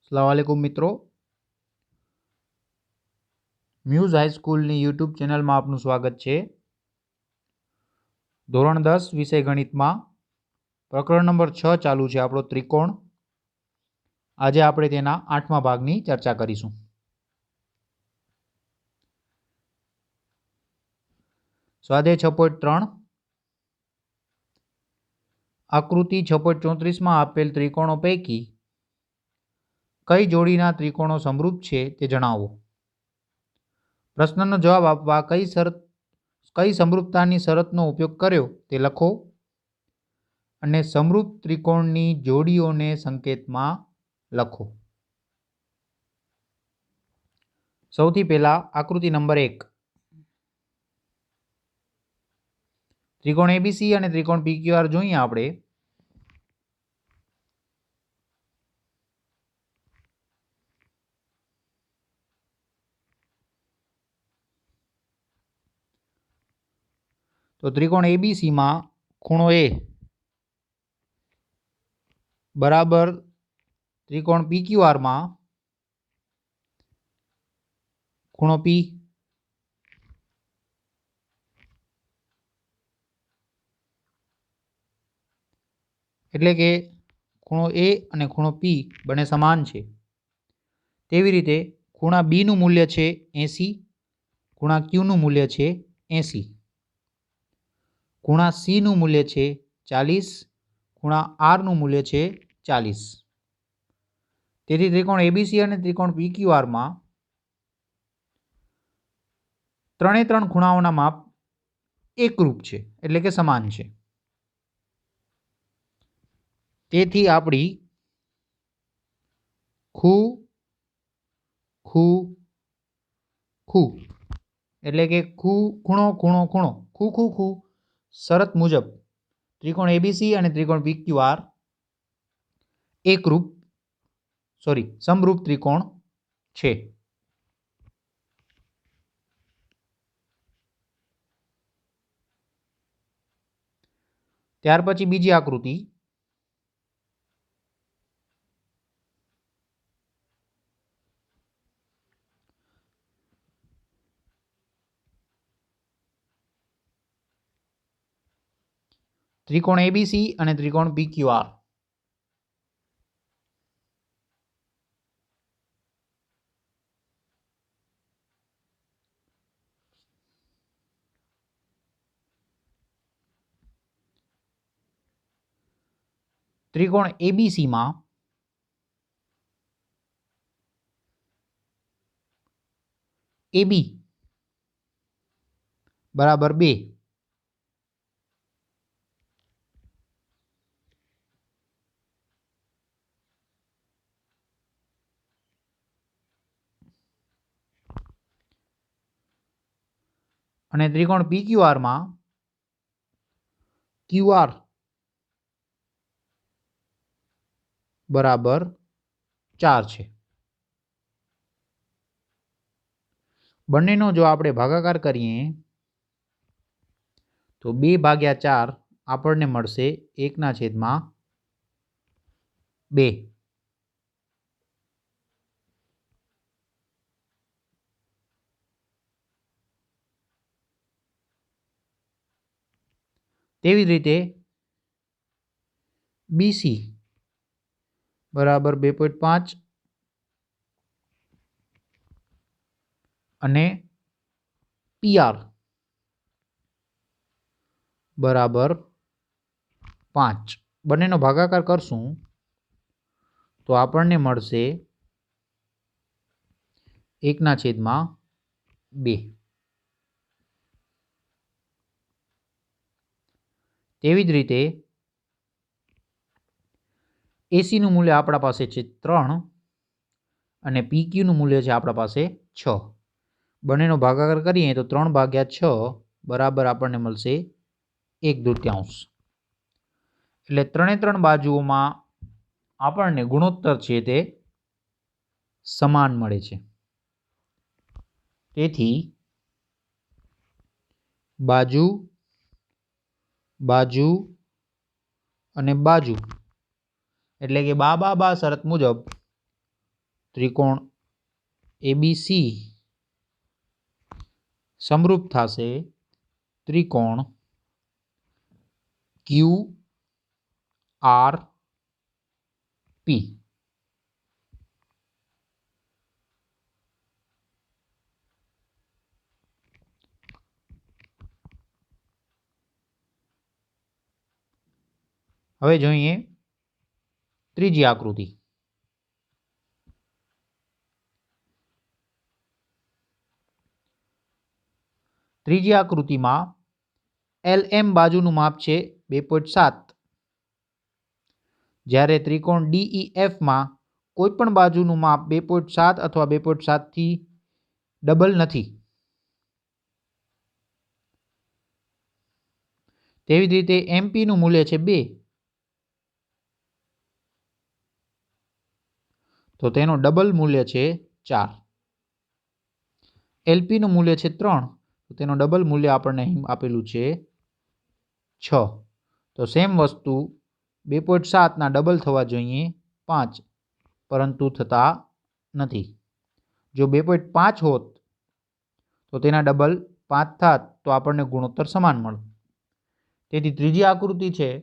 अस्सलाम वालेकुम मित्रों, म्यूज़ हाईस्कूलની યુટ્યુબ ચેનલમાં આપનું સ્વાગત છે। ધોરણ 10 વિષય ગણિતમાં પ્રકરણ નંબર 6 ચાલુ છે આપણો ત્રિકોણ। આજે આપણે તેના 8મા ભાગની ચર્ચા કરીશું। સ્વાધ્યાય 6.3 આકૃતિ 6.34 માં આપેલ ત્રિકોણો પૈકી કઈ જોડીના ત્રિકોણો સમરૂપ છે તે જણાવો। પ્રશ્નનો જવાબ આપવા કઈ સમરૂપતાની શરતનો ઉપયોગ કર્યો તે લખો અને સમરૂપ ત્રિકોણની જોડીઓને સંકેતમાં લખો। સૌથી પહેલા આકૃતિ નંબર 1 ત્રિકોણ એબીસી અને ત્રિકોણ પીક્યુઆર જોઈએ આપણે। તો ત્રિકોણ એબીસી માં ખૂણો એ બરાબર ત્રિકોણ પીક્યુઆર માં ખૂણો પી, એટલે કે ખૂણો એ અને ખૂણો પી બંને સમાન છે। તેવી રીતે ખૂણા બી નું મૂલ્ય છે 80, ખૂણા ક્યુ નું મૂલ્ય છે 80, ખૂણા સી નું મૂલ્ય છે 40, ખૂણા આર નું મૂલ્ય છે 40। તેથી ત્રિકોણ એબીસી અને ત્રિકોણ પીક્યુઆર માં ત્રણે ત્રણ ખૂણાઓના માપ એકરૂપ છે, એટલે કે સમાન છે। તેથી આપણી ખૂ ખૂ ખૂ એટલે કે ખૂણો ખૂણો ખૂણો ખૂ ખૂ ખૂ શરત મુજબ ત્રિકોણ એબીસી અને ત્રિકોણ પીક્યુઆર સમરૂપ ત્રિકોણ છે। ત્યાર પછી બીજી આકૃતિ ત્રિકોણ એબીસી અને ત્રિકોણ પીક્યુઆર। ત્રિકોણ એબીસી માં AB બરાબર 2, અને ત્રિકોણ પીક્યુઆર માં QR બરાબર 4 છે। બંનેનો જો આપણે ભાગાકાર કરીએ તો 2/4 આપણને મળશે 1/2। તેવી જ રીતે બીસી બરાબર 2.5 અને PR બરાબર 5। બંનેનો ભાગાકાર કરશું તો આપણને મળશે 1/2। તેવી જ રીતે એસી નું મૂલ્ય આપણા પાસે છે 3 અને પીક્યુ નું મૂલ્ય છે આપણા પાસે 6। બંનેનો ભાગાકાર કરીએ તો 3/6 બરાબર આપણને મળશે 1/2। એટલે ત્રણે ત્રણ બાજુઓમાં આપણને ગુણોત્તર છે તે સમાન મળે છે। તેથી બાજુ બાજુ અને બાજુ એટલે કે બા શરત મુજબ त्रिकोण एबीसी समरूप थशे त्रिकोण क्यू आर पी। हवे जोईए त्रीजी आकृति। त्रीजी आकृति में LM बाजुनु माप छे 2.7। ज्यारे त्रिकोण DEF में कोईपण बाजुनु माप 2.7 अथवा 2.7 थी डबल नथी। तेवी ज रीते MP नु मूल्य छे 2, तो तेनो डबल मूल्य छे 4। LP नु मूल्य छे 3, तो तेनो डबल मूल्य आपणे आपेलू छे 6। तो सेम वस्तु 2.7 ना डबल थवा जोईए 5, परंतु थता नथी। जो 2.5 होत तो तेना डबल 5 थात तो आपणे गुणोत्तर समान मळे। तेथी त्रीजी आकृति छे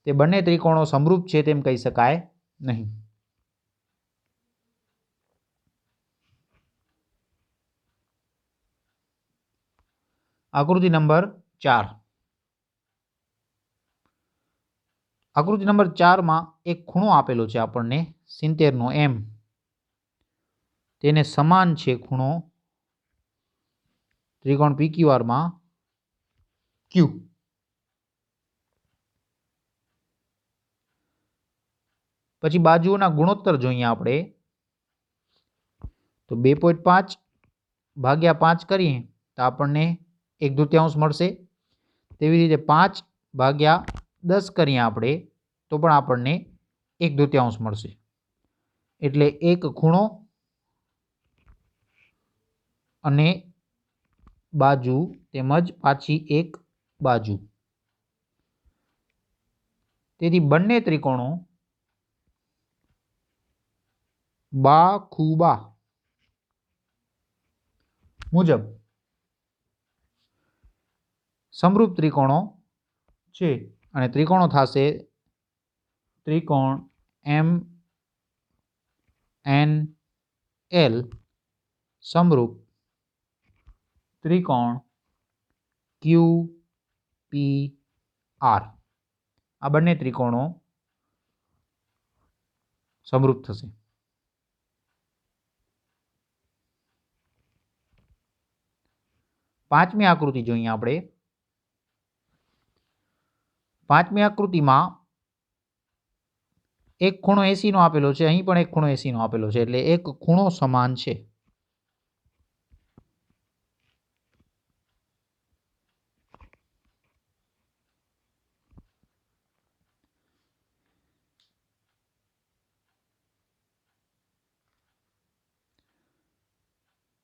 ते बंने त्रिकोणों समरूप छे तेम कही शकाय नहीं। आकृति नंबर 4। आकृति नंबर 4 में एक खूणो आपेलो छे आपणने 70 नो M। तेने समान छे खूणो त्रिकोण PQR में Q। पछी बाजुओना गुणोत्तर जोईए आपणे तो 2.5 भाग्या 5 करीए तो आपणने 1/2 मळशे। तेवी रीते 5 भाग्या 10 करीए आपणे तो पण आपणने 1/2 मळशे। एटले एक खूणो अने बाजू तेमज पाછી एक बाजू। तेथी बंने त्रिकोणों बाखुबा मुजब समरूप त्रिकोणों छे अने त्रिकोणों थशे त्रिकोण MNL समरूप त्रिकोण QPR। आ बंने त्रिकोणों समरूप थशे। पांचमी आकृति जोईए आपणे। पांचमी आकृति में एक खूणो 80 नो आपेलो छे, અહીં પણ एक खूणो 80 नो आपेलो छे, એટલે एक खूणो समान छे।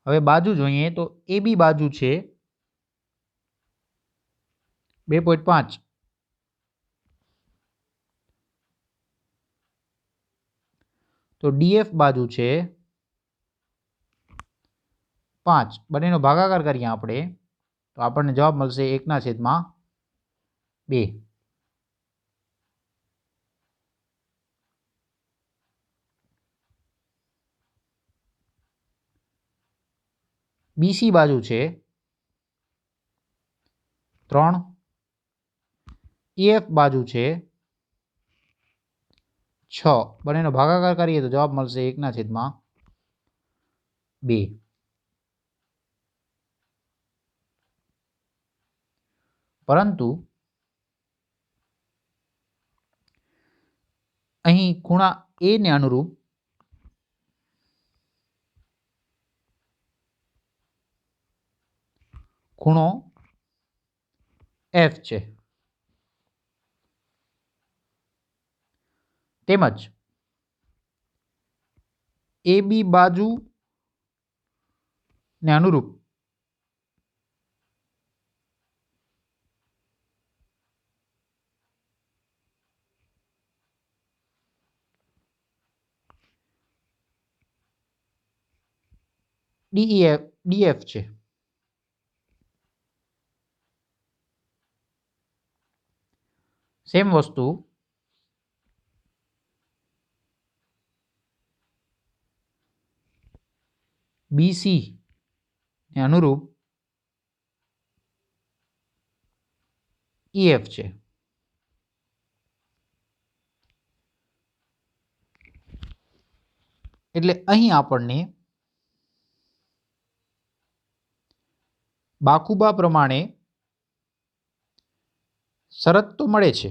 હવે બાજુ જોઈએ તો AB બાજુ છે 2.5। तो DF बाजू है 5। बनेनो भागाकार करिए आपणे तो आपने जवाब मळशे 1/2। BC बाजू है 3। EF बाजू है 6। बनेनो भागाकार करिए तो जवाब मळशे 1/2। परंतु અહીં ખૂણા A ने अनुरूप ખૂણો F છે તેમજ AB बाजू ने अनुरूप ડીએફ છે. સેમ વસ્તુ બીસી ને અનુરૂપ ઈએફ છે. એટલે અહીં આપણને બાકુબા પ્રમાણે શરત તો મળે છે,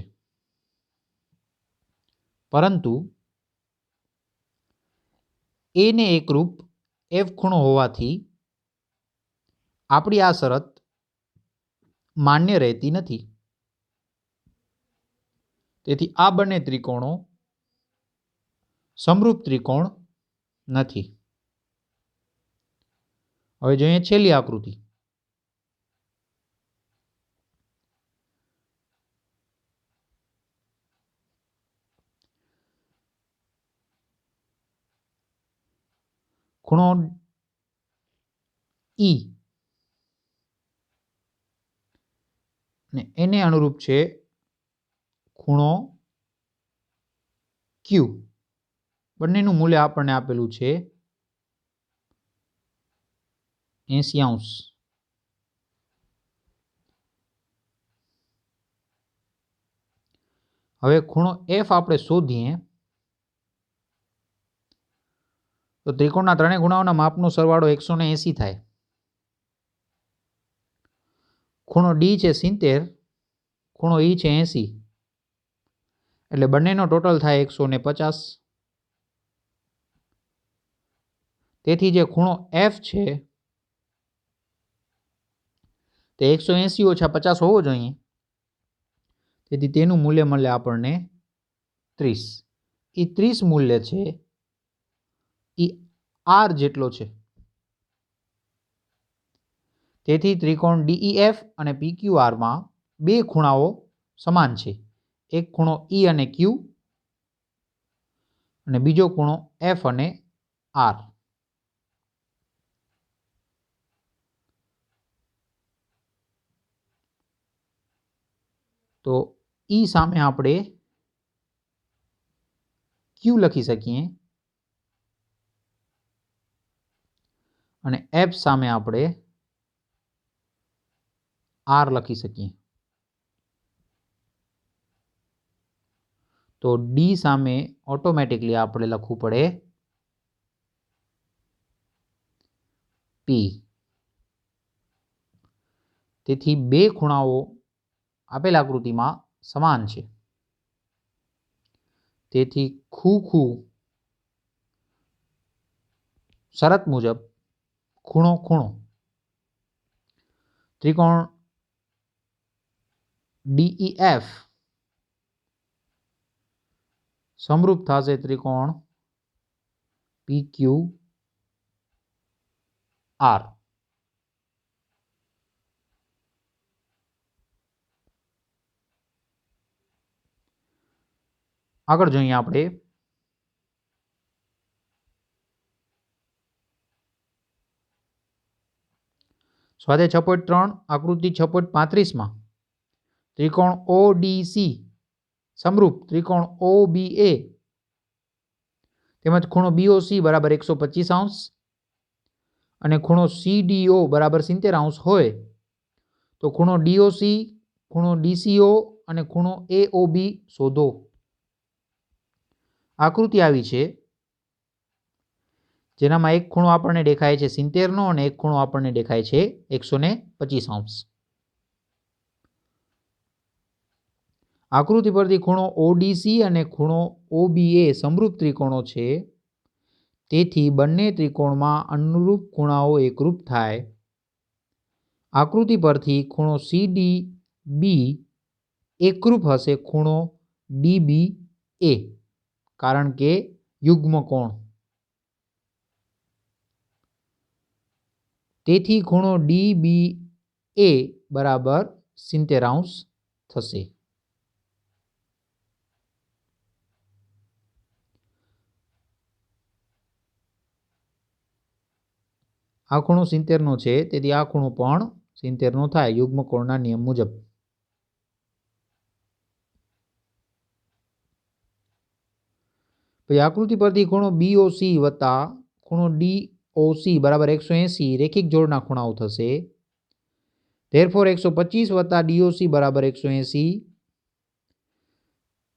પરંતુ એ ને એકરૂપ એફ ખૂણો હોવાથી આપણી આ શરત માન્ય રહેતી નથી. તેથી આ બંને ત્રિકોણો સમરૂપ ત્રિકોણ નથી. હવે જોઈએ છેલ્લી આકૃતિ. ખૂણો ઈ ને એને અનુરૂપ છે ખૂણો ક્યુ. બંનેનું મૂલ્ય આપણને આપેલું છે 80°. હવે ખૂણો એફ આપણે શોધીએ તો ત્રિકોણના ત્રણેય ખૂણાઓના માપનો સરવાળો 180 થાય. ખૂણો ડી છે 70, ખૂણો ઈ છે 80, એટલે બંનેનો ટોટલ થાય 150. તેથી જે ખૂણો એફ છે તે 180 ઓછા 50 હોવો જોઈએ. તેથી તેનું મૂલ્ય મળે આપણને 30. એ 30 મૂલ્ય છે એ આર જેટલો છે. તેથી ત્રિકોણ ડીઈએફ અને પીક્યુઆરમાં બે ખૂણાઓ સમાન છે. એક ખૂણો ઈ અને ક્યુ અને બીજો ખૂણો એફ અને આર. તો ઈ સામે આપણે ક્યુ લખી શકીએ અને એફ સામે આપણે આર લખી શકીએ. તો ડી સામે ઓટોમેટિકલી આપણે લખવું પડે પી. તેથી બે ખૂણાઓ આપેલ આકૃતિમાં સમાન છે. તેથી ખૂ શરત મુજબ ખૂણો ખૂણો ત્રિકોણ ડીઈએફ સમરૂપ થશે ત્રિકોણ પીક્યુ આર. આગળ જોઈએ આપણે સ્વાધ્યાય 6.3 આકૃતિ 6.35 ત્રિકોણ ઓડીસી સમરૂપ ત્રિકોણ ઓબીએ તેમજ ખૂણો બીઓસી બરાબર 125° અને ખૂણો સીડીઓ બરાબર 70° હોય તો ખૂણો ડીઓસી, ખૂણો ડીસીઓ અને ખૂણો એઓબી શોધો. આકૃતિ આવી છે જેનામાં એક ખૂણો આપણને દેખાય છે 70 અને એક ખૂણો આપણને દેખાય છે 125°. આકૃતિ પરથી ખૂણો ઓડીસી અને ખૂણો ઓબીએ સમરૂપ ત્રિકોણો છે. તેથી બંને ત્રિકોણમાં અનુરૂપ ખૂણાઓ એકરૂપ થાય. આકૃતિ પરથી ખૂણો સીડીબી એકરૂપ હશે ખૂણો ડીબીએ કારણ કે યુગ્મ કોણ. તેથી ખૂણો ડીબીએ બરાબર 70° થશે. આ ખૂણો 70નો છે, તેથી આ ખૂણો પણ 70નો થાય યુગ્મ કોણના નિયમ મુજબ. પછી આકૃતિ પરથી ખૂણો BOC વત્તા ખૂણો DOC બરાબર 180 રેખિક જોડના ખૂણાઓ થશે. ધેરફોર 125 વત્તા DOC બરાબર 180.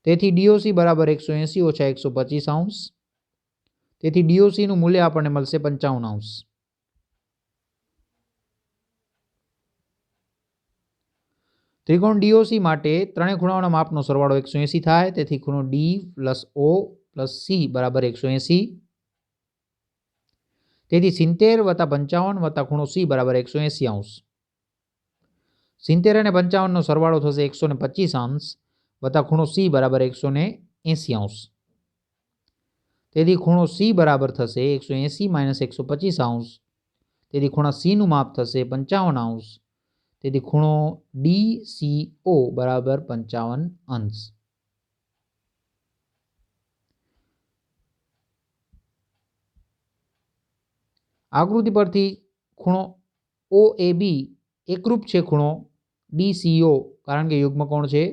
તેથી DOC બરાબર 180 ઓછા 125 અંશ. તેથી DOCનું મૂલ્ય આપણને મળશે 55 અંશ. ત્રિકોણ DOC માટે ત્રણેય ખૂણાઓના માપનો સરવાળો 180 થાય. તેથી ખૂણો D plus O plus C બરાબર 180. તેથી 70 વત્તા 55 વત્તા ખૂણો C બરાબર 180 અંશ. 70 અને 55નો સરવાળો થશે 125 અંશ વત્તા ખૂણો C બરાબર 180 અંશ. તેથી ખૂણો C બરાબર થશે 180 માઇનસ 125 અંશ. તેથી ખૂણા Cનું માપ થશે 55 અંશ. તેથી ખૂણો DCO બરાબર 55 અંશ. આકૃતિ પરથી ખૂણો OAB એકરૂપ છે ખૂણો DCO કારણ કે યુગ્મ કોણ છે.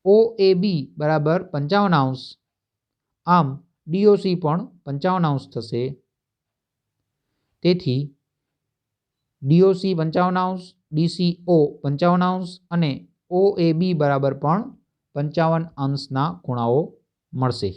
OAB બરાબર 55 અંશ. આમ DOC પણ 55 અંશ થશે. તેથી DOC 55 અંશ, DCO 55 અંશ અને OAB બરાબર પણ 55 અંશના ખૂણાઓ મળશે.